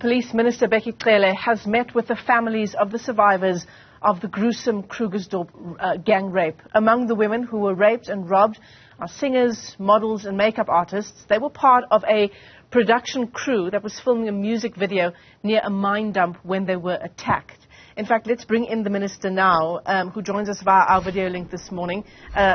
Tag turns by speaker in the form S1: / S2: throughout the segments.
S1: Police Minister Bheki Cele has met with the families of the survivors of the gruesome Krugersdorp gang rape. Among the women who were raped and robbed are singers, models and makeup artists. They were part of a production crew that was filming a music video near a mine dump when they were attacked. In fact, let's bring in the Minister now, who joins us via our video link this morning.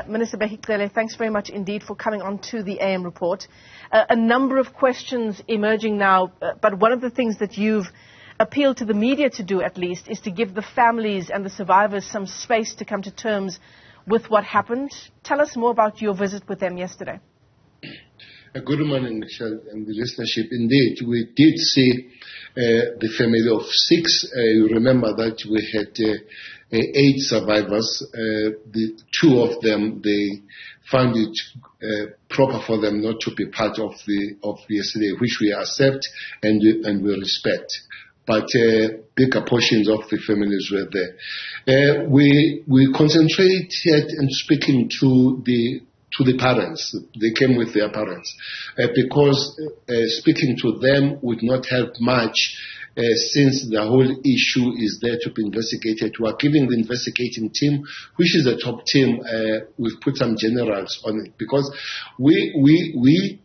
S1: Minister Bheki Cele, thanks very much indeed for coming on to the AM report. A number of questions emerging now, but one of the things that you've appealed to the media to do, at least, is to give the families and the survivors some space to come to terms with what happened. Tell us more about your visit with them yesterday.
S2: Good morning, Michelle, and the listenership. Indeed, we did see the family of 6. You remember that we had 8 survivors. The 2 of them, they found it proper for them not to be part of yesterday, which we accept and we respect. But bigger portions of the families were there. We concentrated in speaking to the parents. They came with their parents because speaking to them would not help much since the whole issue is there to be investigated. We are giving the investigating team, which is a top team, we've put some generals on it because we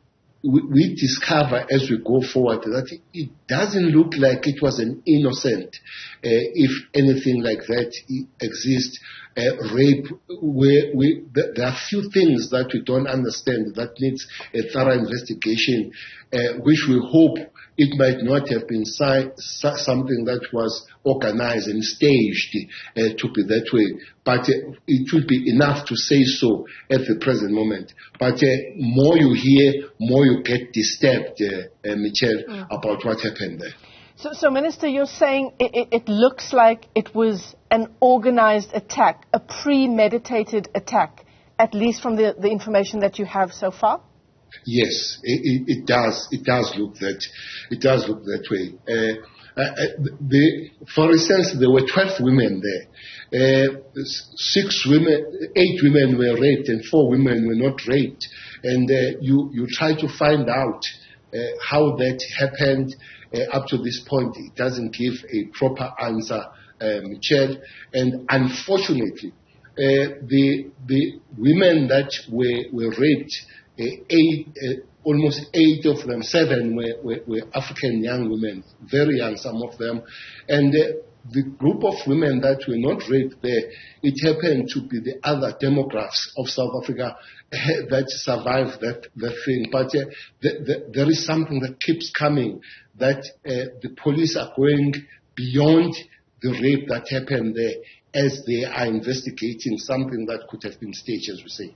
S2: discover as we go forward that it doesn't look like it was an innocent, if anything like that exists, rape. There are few things that we don't understand that needs a thorough investigation, which we hope it might not have been something that was organized and staged to be that way. But it would be enough to say so at the present moment. But more you hear, more you get disturbed, Michelle, about what happened there.
S1: So, Minister, you're saying it looks like it was an organized attack, a premeditated attack, at least from the information that you have so far?
S2: Yes, it does. It does look that way. For instance, there were 12 women there. 8 women were raped and 4 women were not raped. And you try to find out how that happened. Up to this point, it doesn't give a proper answer, Michelle. And unfortunately, the women that were raped, almost 8 of them, 7 were African young women, very young, some of them. And the group of women that were not raped there, it happened to be the other demographics of South Africa that survived that thing. But there is something that keeps coming, that the police are going beyond the rape that happened there as they are investigating something that could have been staged, as we say.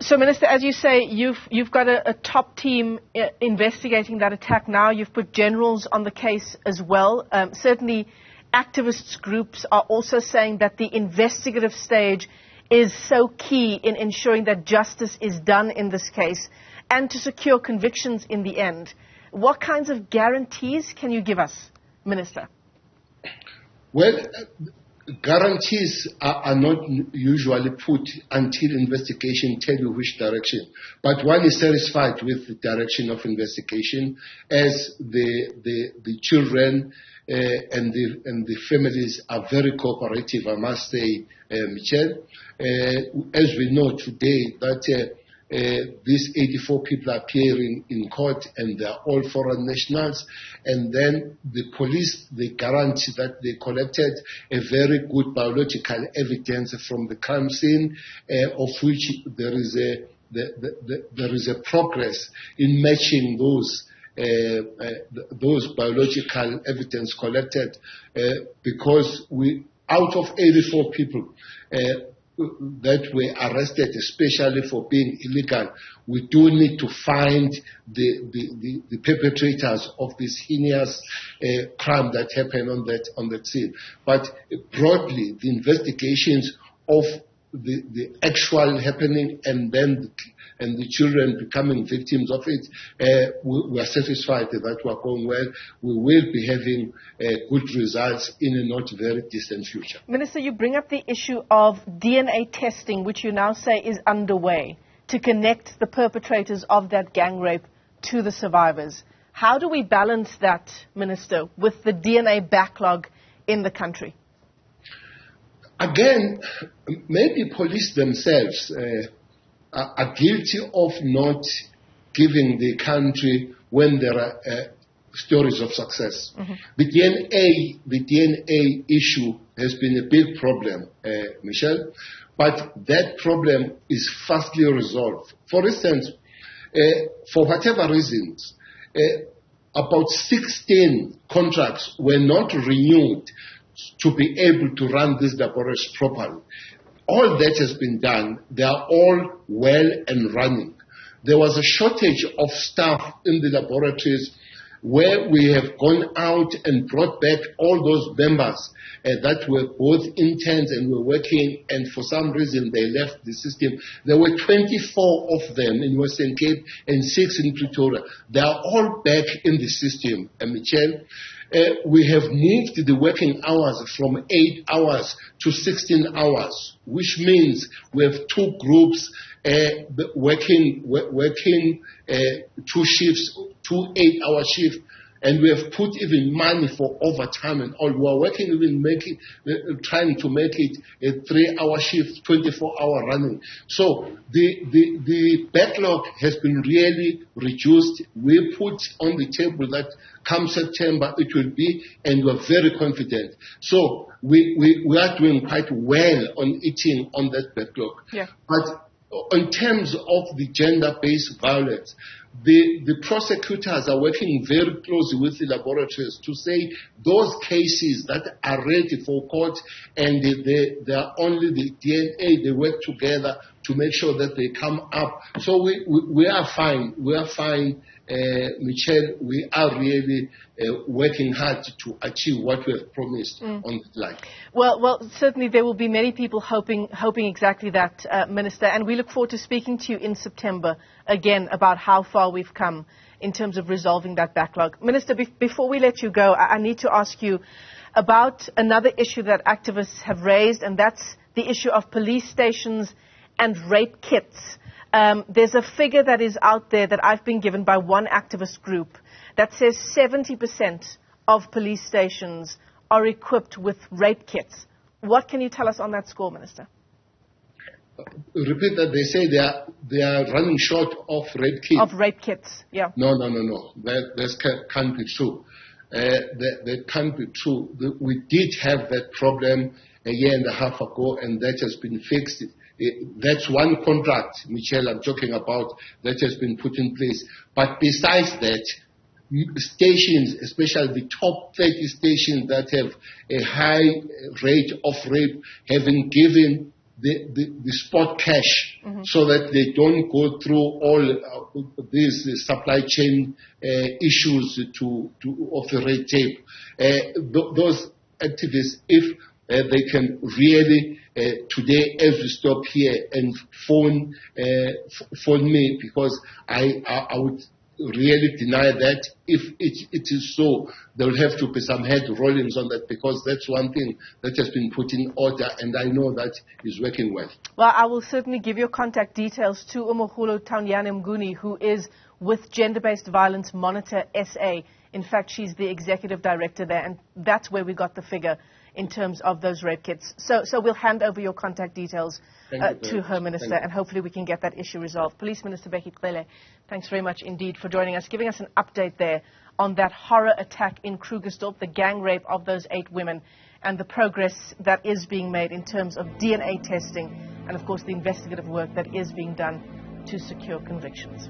S1: So, Minister, as you say, you've got a top team investigating that attack now. You've put generals on the case as well. Certainly, activists groups are also saying that the investigative stage is so key in ensuring that justice is done in this case and to secure convictions in the end. What kinds of guarantees can you give us, Minister?
S2: Well, guarantees are not usually put until investigation tells you which direction. But one is satisfied with the direction of investigation, as the children and the families are very cooperative, I must say, Michelle. As we know today that these 84 people are appearing in court and they are all foreign nationals, and then the police, they guarantee that they collected a very good biological evidence from the crime scene, of which there is a progress in matching those biological evidence collected, because out of 84 people that were arrested, especially for being illegal, we do need to find the perpetrators of this heinous crime that happened on that scene. But broadly, the investigations of the actual happening and the children becoming victims of it, we are satisfied that we are going well. We will be having good results in a not very distant future.
S1: Minister, you bring up the issue of DNA testing, which you now say is underway to connect the perpetrators of that gang rape to the survivors. How do we balance that, Minister, with the DNA backlog in the country?
S2: Again, maybe police themselves are guilty of not giving the country when there are stories of success. The DNA issue has been a big problem, Michelle, but that problem is fastly resolved. For instance, for whatever reasons, about 16 contracts were not renewed to be able to run these laboratories properly. All that has been done. They are all well and running. There was a shortage of staff in the laboratories where we have gone out and brought back all those members that were both interns and were working, and for some reason they left the system. There were 24 of them in Western Cape and 6 in Pretoria. They are all back in the system, Michelle. We have moved the working hours from 8 hours to 16 hours, which means we have 2 groups working 2 shifts, 2 8-hour shifts, and we have put even money for overtime and all. We are working even trying to make it a 3-hour shift, 24-hour running. So the backlog has been really reduced. We put on the table that come September it will be, and we are very confident. So we are doing quite well on eating on that backlog.
S1: Yeah.
S2: But in terms of the gender-based violence, the prosecutors are working very closely with the laboratories to say those cases that are ready for court and they are only the DNA, they work together to make sure that they come up. So we are fine. We are fine, Michelle. We are really working hard to achieve what we have promised on the line.
S1: Well, certainly there will be many people hoping exactly that, Minister, and we look forward to speaking to you in September again about how far we've come in terms of resolving that backlog. Minister, before we let you go, I need to ask you about another issue that activists have raised, and that's the issue of police stations and rape kits. There's a figure that is out there that I've been given by one activist group that says 70% of police stations are equipped with rape kits. What can you tell us on that score, Minister?
S2: Repeat that. They say they are running short of rape kits.
S1: Of rape kits, yeah.
S2: No. That can't be true. That can't be true. We did have that problem a year and a half ago, and that has been fixed. That's one contract, Michelle, I'm talking about, that has been put in place. But besides that, stations, especially the top 30 stations that have a high rate of rape, having given the spot cash so that they don't go through all these supply chain issues of the red tape. Those activists, if they can really today, as we stop here, and phone me, because I would really deny that. If it is so, there will have to be some head rollings on that, because that's one thing that has been put in order, and I know that is working well. Well,
S1: I will certainly give your contact details to Umogolo Tanyane Mguni, who is with Gender-Based Violence Monitor SA. In fact, she's the executive director there, and that's where we got the figure in terms of those rape kits. So we'll hand over your contact details to her, Minister, and hopefully we can get that issue resolved. Police Minister Bheki Cele, thanks very much indeed for joining us, giving us an update there on that horror attack in Krugersdorp, the gang rape of those 8 women, and the progress that is being made in terms of DNA testing and, of course, the investigative work that is being done to secure convictions.